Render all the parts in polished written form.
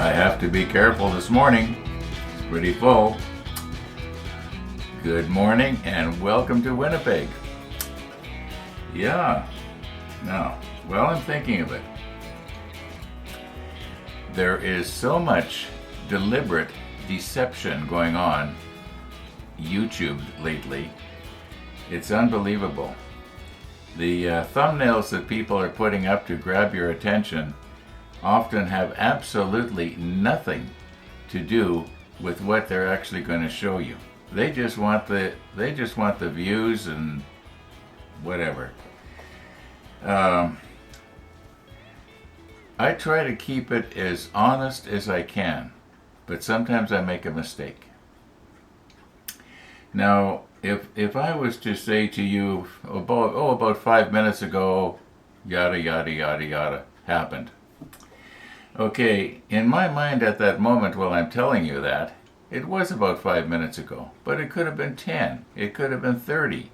I have to be careful this morning. It's pretty full. Good morning and welcome to Winnipeg. Yeah, now, while I'm thinking of it, there is so much deliberate deception going on YouTube lately. It's unbelievable. The thumbnails that people are putting up to grab your attention often have absolutely nothing to do with what they're actually going to show you. They just want the views and whatever. I try to keep it as honest as I can, but sometimes I make a mistake. Now, if I was to say to you about 5 minutes ago, yada yada yada yada happened. Okay, in my mind at that moment while I'm telling you that, it was about 5 minutes ago, but it could have been 10, it could have been 30,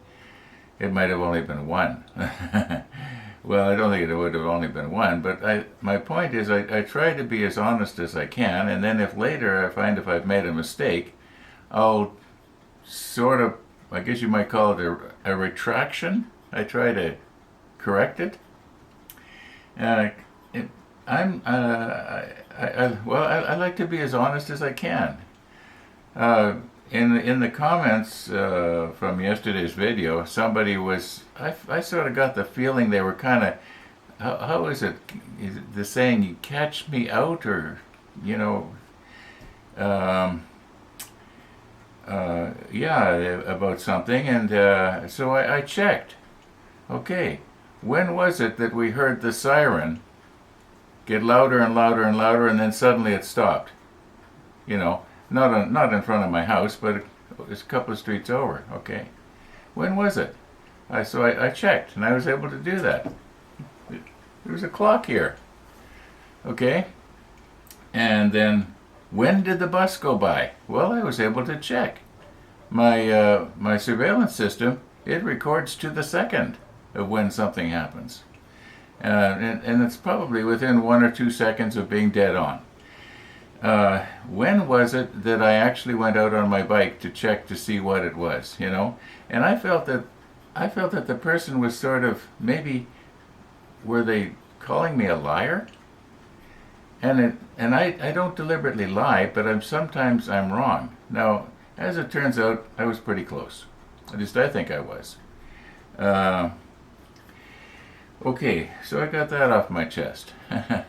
it might have only been 1. Well, I don't think it would have only been 1, but my point is I try to be as honest as I can, and then if later I find if I've made a mistake, I'll sort of, I guess you might call it a retraction. I try to correct it. I like to be as honest as I can. In the comments from yesterday's video, somebody was, I sort of got the feeling they were kind of, how is it the saying, you catch me out, or, you know, yeah, about something, and so I checked. Okay, when was it that we heard the siren get louder and louder and louder, and then suddenly it stopped? You know, not in front of my house, but it was a couple of streets over. Okay, when was it? So I checked, and I was able to do that. There was a clock here. Okay, and then when did the bus go by? Well, I was able to check. My surveillance system, it records to the second of when something happens. And it's probably within 1 or 2 seconds of being dead on. When was it that I actually went out on my bike to check to see what it was, you know? And I felt that the person was sort of, maybe, were they calling me a liar? And I don't deliberately lie, but sometimes I'm wrong. Now, as it turns out, I was pretty close. At least I think I was. Okay, so I got that off my chest. I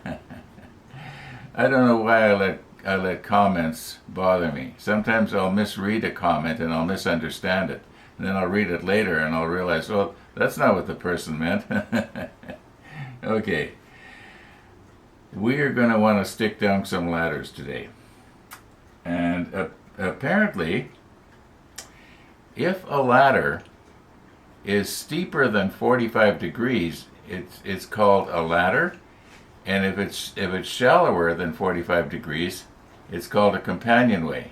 don't know why I let comments bother me. Sometimes I'll misread a comment and I'll misunderstand it. And then I'll read it later and I'll realize, well, that's not what the person meant. Okay. We are going to want to stick down some ladders today. And apparently, if a ladder is steeper than 45 degrees, it's called a ladder. And if it's shallower than 45 degrees, it's called a companionway.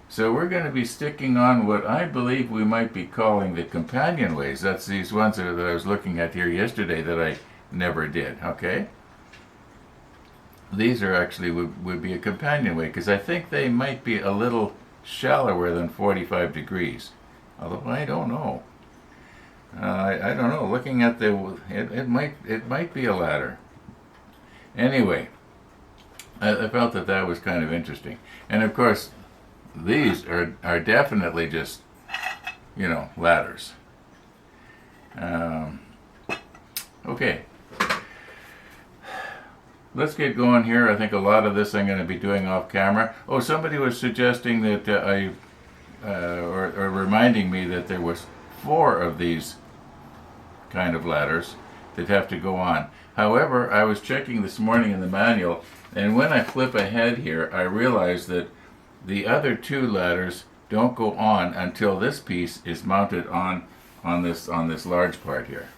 So we're going to be sticking on what I believe we might be calling the companionways. That's these ones that I was looking at here yesterday that I never did, okay? These are actually would be a companionway, because I think they might be a little shallower than 45 degrees. Although I don't know. I don't know. Looking at it might be a ladder. Anyway, I felt that was kind of interesting. And of course, these are definitely just, you know, ladders. Okay. Let's get going here. I think a lot of this I'm going to be doing off camera. Oh, somebody was suggesting that or reminding me that there was 4 of these kind of ladders that have to go on. However, I was checking this morning in the manual, and when I flip ahead here, I realize that the other 2 ladders don't go on until this piece is mounted on this large part here.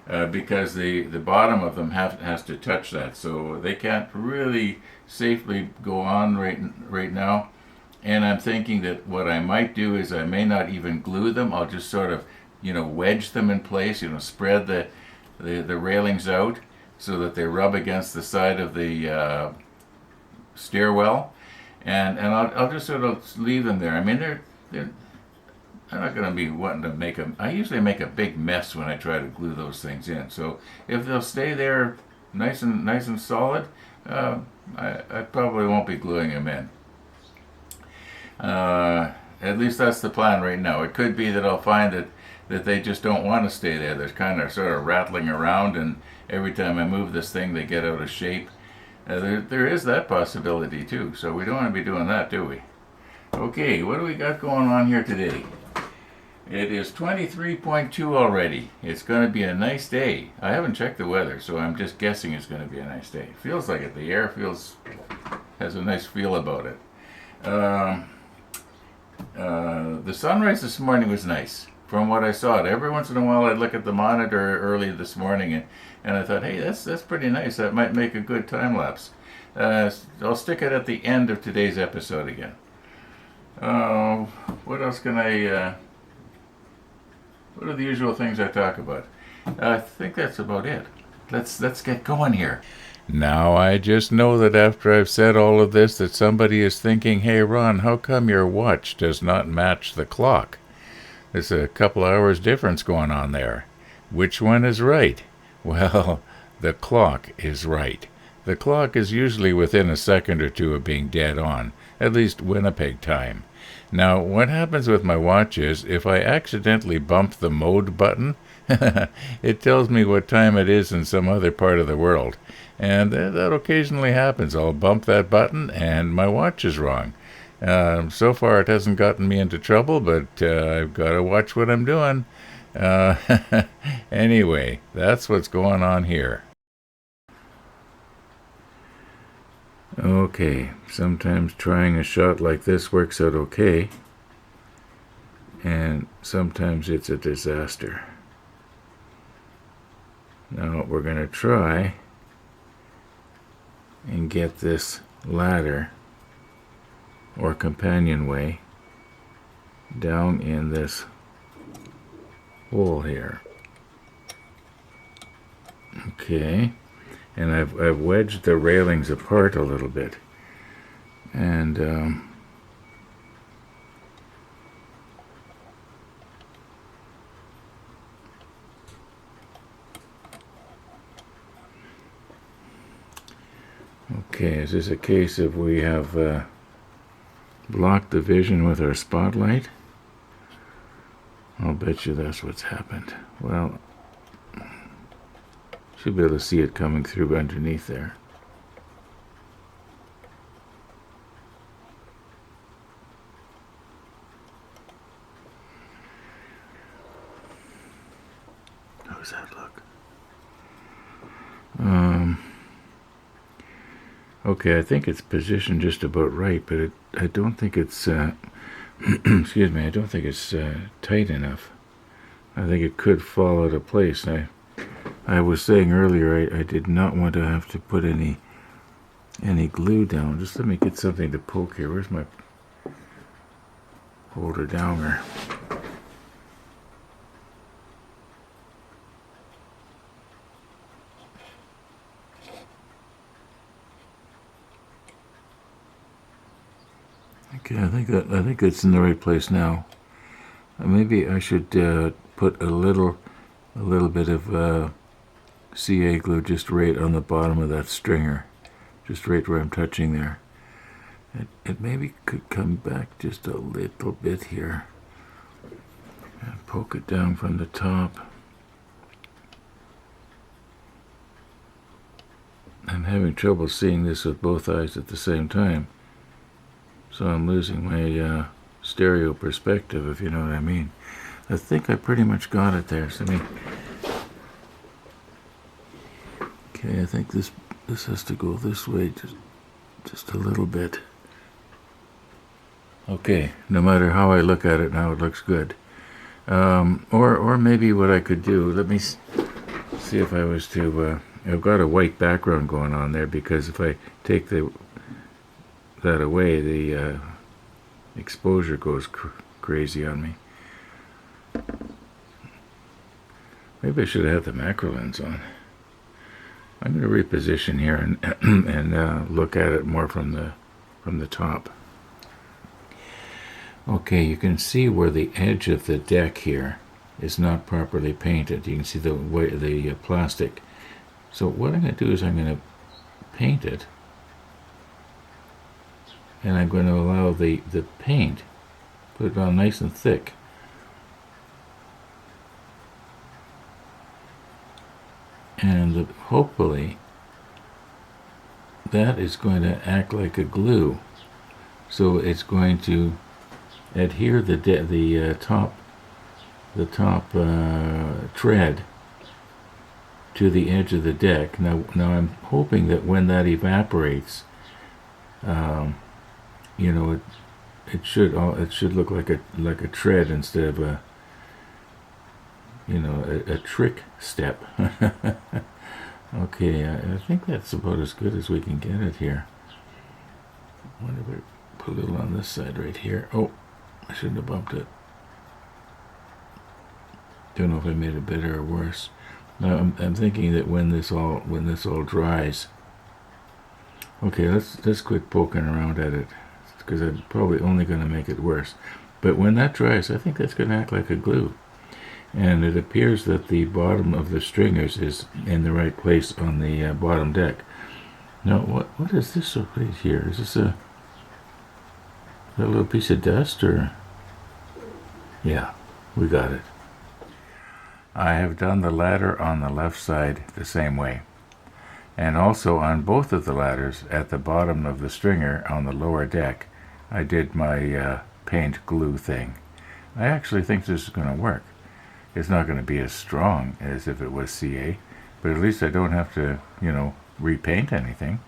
Because the bottom of them has to touch that, so they can't really safely go on right now. And I'm thinking that what I might do is I may not even glue them. I'll just sort of, you know, wedge them in place. You know, spread the railings out so that they rub against the side of the stairwell, and I'll just sort of leave them there. I mean, they're not going to be wanting to make a. I usually make a big mess when I try to glue those things in. So if they'll stay there nice and solid, I probably won't be gluing them in. At least that's the plan right now. It could be that I'll find that they just don't want to stay there. They're kind of sort of rattling around, and every time I move this thing, they get out of shape. There is that possibility too. So we don't want to be doing that, do we? Okay, what do we got going on here today? It is 23.2 already. It's going to be a nice day. I haven't checked the weather, so I'm just guessing it's going to be a nice day. Feels like it. The air has a nice feel about it. The sunrise this morning was nice. From what I saw, every once in a while I'd look at the monitor early this morning, and I thought, hey, that's pretty nice. That might make a good time lapse. I'll stick it at the end of today's episode again. What else can I? What are the usual things I talk about? I think that's about it. Let's get going here. Now I just know that after I've said all of this that somebody is thinking, hey Ron, how come your watch does not match the clock? There's a couple hours difference going on there. Which one is right? Well, the clock is right. The clock is usually within a second or two of being dead on, at least Winnipeg time. Now, what happens with my watch is, if I accidentally bump the mode button, it tells me what time it is in some other part of the world. And that occasionally happens. I'll bump that button, and my watch is wrong. So far, it hasn't gotten me into trouble, but I've got to watch what I'm doing. Anyway, that's what's going on here. Okay, sometimes trying a shot like this works out okay, and sometimes it's a disaster. Now we're going to try and get this ladder or companionway down in this hole here. Okay. And I've wedged the railings apart a little bit, and okay, is this a case of we have blocked the vision with our spotlight? I'll bet you that's what's happened. Well, should be able to see it coming through underneath there. How does that look? Okay, I think it's positioned just about right, but I don't think it's excuse me, I don't think it's tight enough. I think it could fall out of place. I was saying earlier I did not want to have to put any glue down. Just let me get something to poke here. Where's my holder downer? Okay, I think it's in the right place now. Maybe I should put a little bit of CA glue just right on the bottom of that stringer, just right where I'm touching there. It maybe could come back just a little bit here and poke it down from the top. I'm having trouble seeing this with both eyes at the same time, so I'm losing my stereo perspective, if you know what I mean. I think I pretty much got it there. So okay, I think this has to go this way just a little bit. Okay, no matter how I look at it now, it looks good. Or maybe what I could do, let me see if I was to, I've got a white background going on there, because if I take that away, the exposure goes crazy on me. Maybe I should have had the macro lens on. I'm going to reposition here and and look at it more from the top. Okay, you can see where the edge of the deck here is not properly painted. You can see the plastic. So what I'm going to do is I'm going to paint it, and I'm going to allow the paint, put it on nice and thick. And hopefully that is going to act like a glue. So it's going to adhere the top tread to the edge of the deck. Now I'm hoping that when that evaporates, you know, it should look like a tread instead of a, you know, a trick step. Okay, I think that's about as good as we can get it here. I wonder if I put a little on this side right here. Oh, I shouldn't have bumped it. Don't know if I made it better or worse. Now I'm thinking that when this all dries. Okay, let's quit poking around at it, because I'm probably only going to make it worse. But when that dries, I think that's going to act like a glue. And it appears that the bottom of the stringers is in the right place on the bottom deck. Now, what is this right here? Is this a little piece of dust, or? Yeah, we got it. I have done the ladder on the left side the same way, and also on both of the ladders at the bottom of the stringer on the lower deck, I did my paint glue thing. I actually think this is going to work. It's not going to be as strong as if it was CA, but at least I don't have to, you know, repaint anything.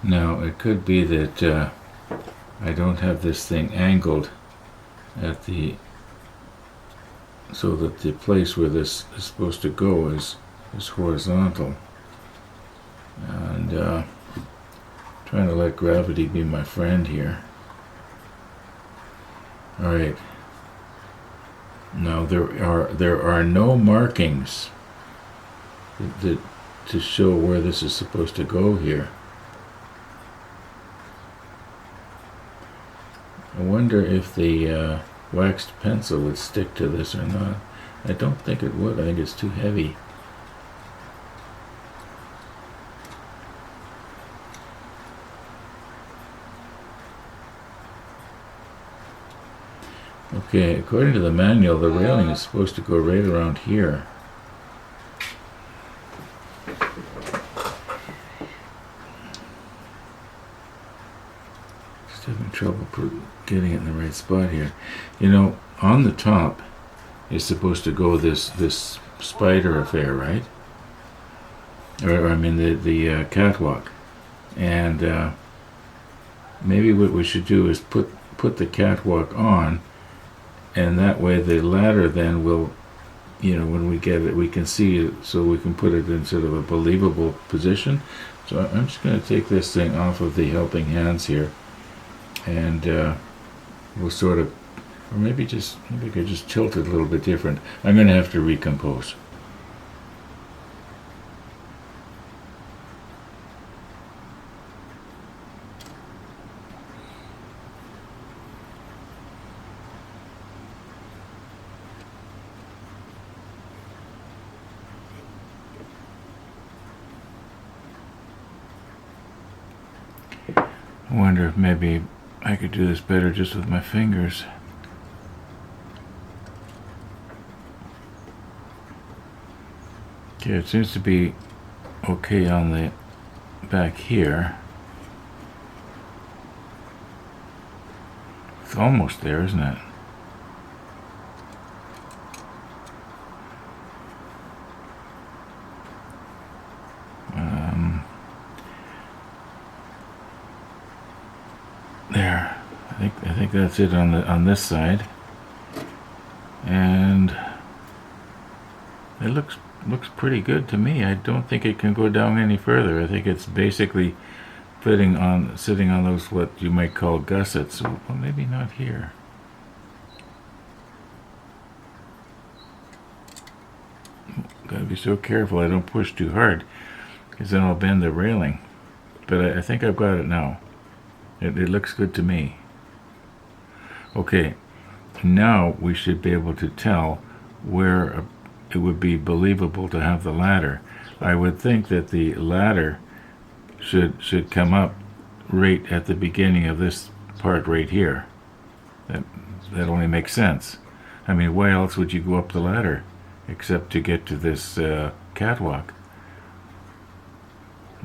Now, it could be that I don't have this thing angled at so that the place where this is supposed to go is horizontal. And trying to let gravity be my friend here. Alright. Now there are no markings to show where this is supposed to go here. I wonder if the waxed pencil would stick to this or not. I don't think it would. I think it's too heavy. Okay, according to the manual, the railing is supposed to go right around here. Just having trouble getting it in the right spot here. You know, on the top is supposed to go this spider affair, right? Or I mean the catwalk. And maybe what we should do is put the catwalk on, and that way the ladder then will, you know, when we get it, we can see it, so we can put it in sort of a believable position. So I'm just going to take this thing off of the helping hands here, and we'll sort of, or maybe I could just tilt it a little bit different. I'm going to have to recompose. I wonder if maybe I could do this better just with my fingers. Okay, it seems to be okay on the back here. It's almost there, isn't it? There. I think that's it on this side. And it looks pretty good to me. I don't think it can go down any further. I think it's basically sitting on those what you might call gussets. Well, maybe not here. Gotta be so careful I don't push too hard, because then I'll bend the railing. But I think I've got it now. It looks good to me. Okay, now we should be able to tell where it would be believable to have the ladder. I would think that the ladder should come up right at the beginning of this part right here. That only makes sense. I mean, why else would you go up the ladder except to get to this catwalk?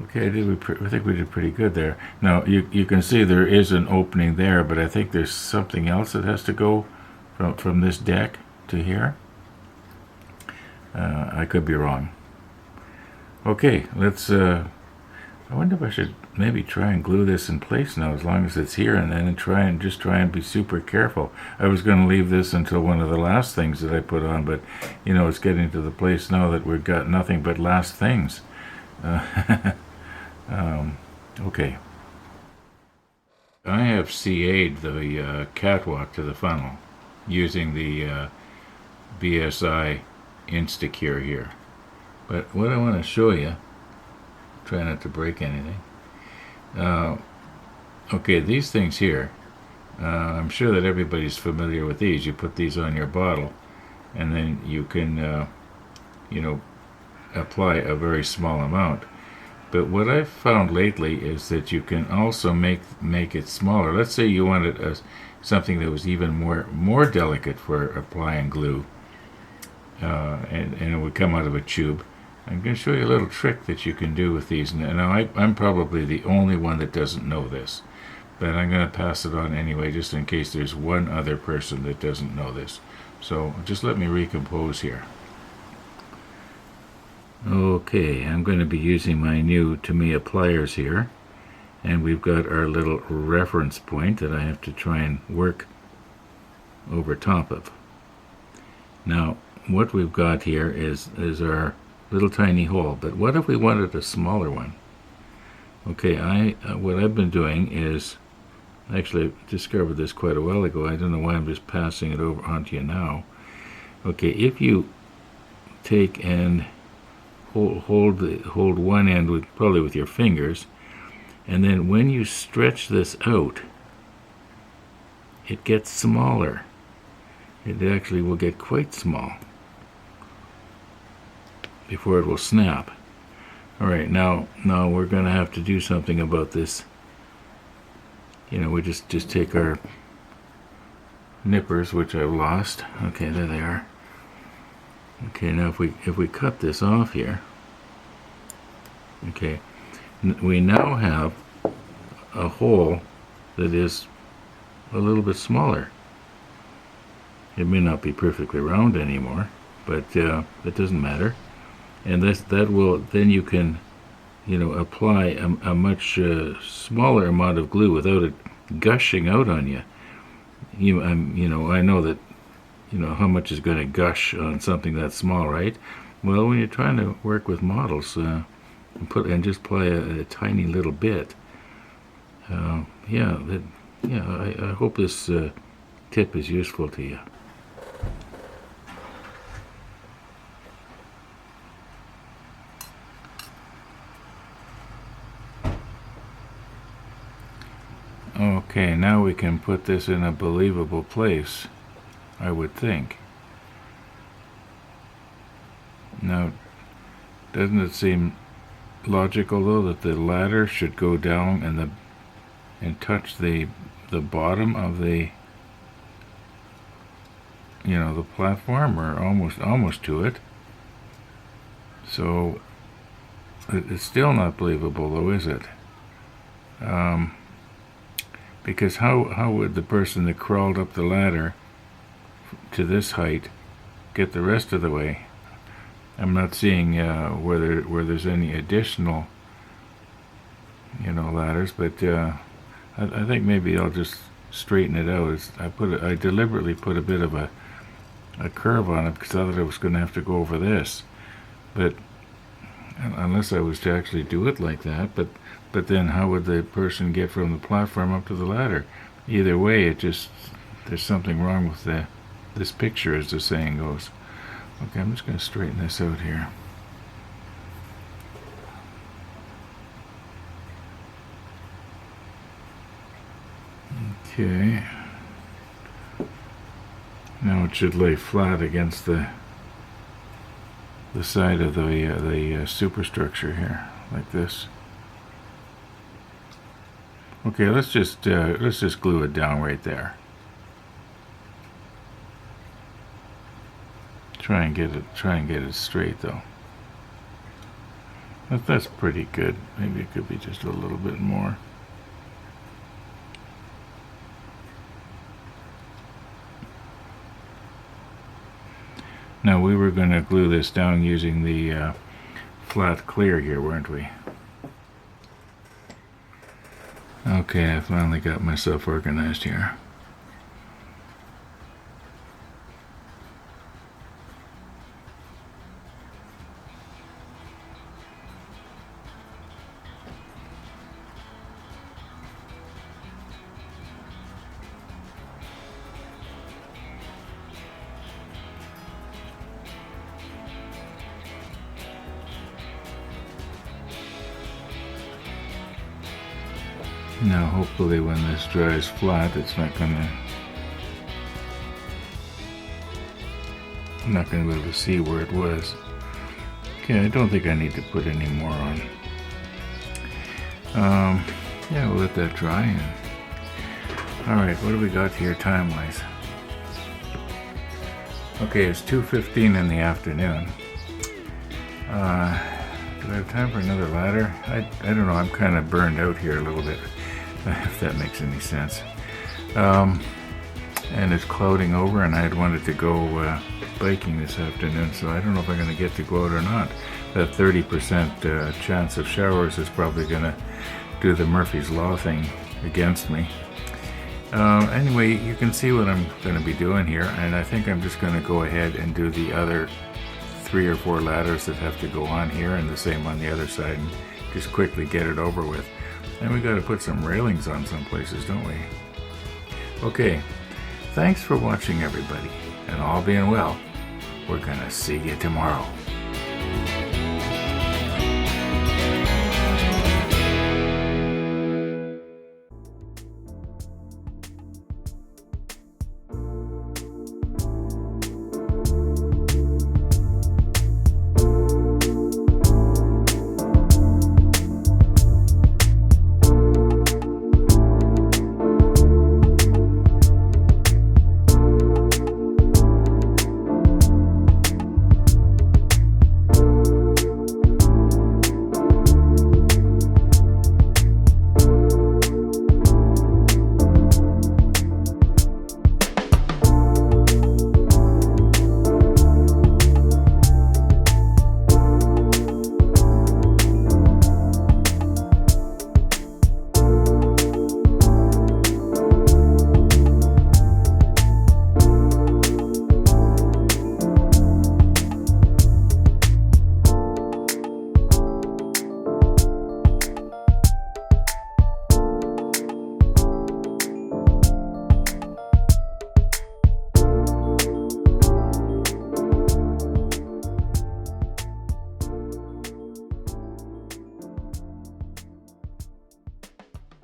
Okay, I think we did pretty good there. Now, you can see there is an opening there, but I think there's something else that has to go from this deck to here. I could be wrong. Okay, let's... I wonder if I should maybe try and glue this in place now, as long as it's here, and then try and be super careful. I was going to leave this until one of the last things that I put on, but, you know, it's getting to the place now that we've got nothing but last things. Okay. I have CA'd the catwalk to the funnel using the BSI Instacure here. But what I want to show you, try not to break anything. Okay, these things here, I'm sure that everybody's familiar with these. You put these on your bottle, and then you can, you know, apply a very small amount. But what I've found lately is that you can also make it smaller. Let's say you wanted something that was even more delicate for applying glue, and it would come out of a tube. I'm going to show you a little trick that you can do with these. Now, I'm probably the only one that doesn't know this, but I'm going to pass it on anyway, just in case there's one other person that doesn't know this. So just let me recompose here. Okay, I'm going to be using my new Tamiya pliers here, and we've got our little reference point that I have to try and work over top of. Now, what we've got here is our little tiny hole, but what if we wanted a smaller one? Okay, what I've been doing is, actually I discovered this quite a while ago. I don't know why I'm just passing it over onto you now. Okay, if you take and hold one end probably with your fingers, and then when you stretch this out, it gets smaller. It actually will get quite small before it will snap. Alright, now we're going to have to do something about this. You know, we just take our nippers, which I've lost. Okay, there they are. Okay, now if we cut this off here, okay, we now have a hole that is a little bit smaller. It may not be perfectly round anymore, but that doesn't matter. And that will, then you can, you know, apply a much smaller amount of glue without it gushing out on you. You know, I know that, you know, how much is going to gush on something that small, right? Well, when you're trying to work with models, and just apply a tiny little bit. I hope this tip is useful to you. Okay, now we can put this in a believable place, I would think. Now, doesn't it seem logical though that the ladder should go down and touch the bottom of the, you know, the platform, or almost to it? So it's still not believable though, is it? Because how would the person that crawled up the ladder to this height get the rest of the way? I'm not seeing where there's any additional, you know, ladders, but I think maybe I'll just straighten it out. I deliberately put a bit of a curve on it because I thought I was going to have to go over this, but unless I was to actually do it like that. But then how would the person get from the platform up to the ladder? Either way, there's something wrong with this picture, as the saying goes. Okay, I'm just going to straighten this out here. Okay. Now it should lay flat against the side of the superstructure here, like this. Okay, let's just glue it down right there. Try and get it straight though. That's pretty good. Maybe it could be just a little bit more. Now we were going to glue this down using the flat clear here, weren't we? Okay, I finally got myself organized here. Now hopefully when this dries flat, it's not gonna be able to see where it was. Okay, I don't think I need to put any more on. Yeah, we'll let that dry. Alright, what do we got here time-wise? Okay, it's 2:15 in the afternoon. Do I have time for another ladder? I don't know, I'm kind of burned out here a little bit, if that makes any sense. And it's clouding over, and I had wanted to go biking this afternoon, so I don't know if I'm going to get to go out or not. That 30% chance of showers is probably going to do the Murphy's Law thing against me. Anyway, you can see what I'm going to be doing here, and I think I'm just going to go ahead and do the other 3 or 4 ladders that have to go on here, and the same on the other side, and just quickly get it over with. And we got to put some railings on some places, don't we? Okay, thanks for watching, everybody, and all being well, we're gonna see you tomorrow.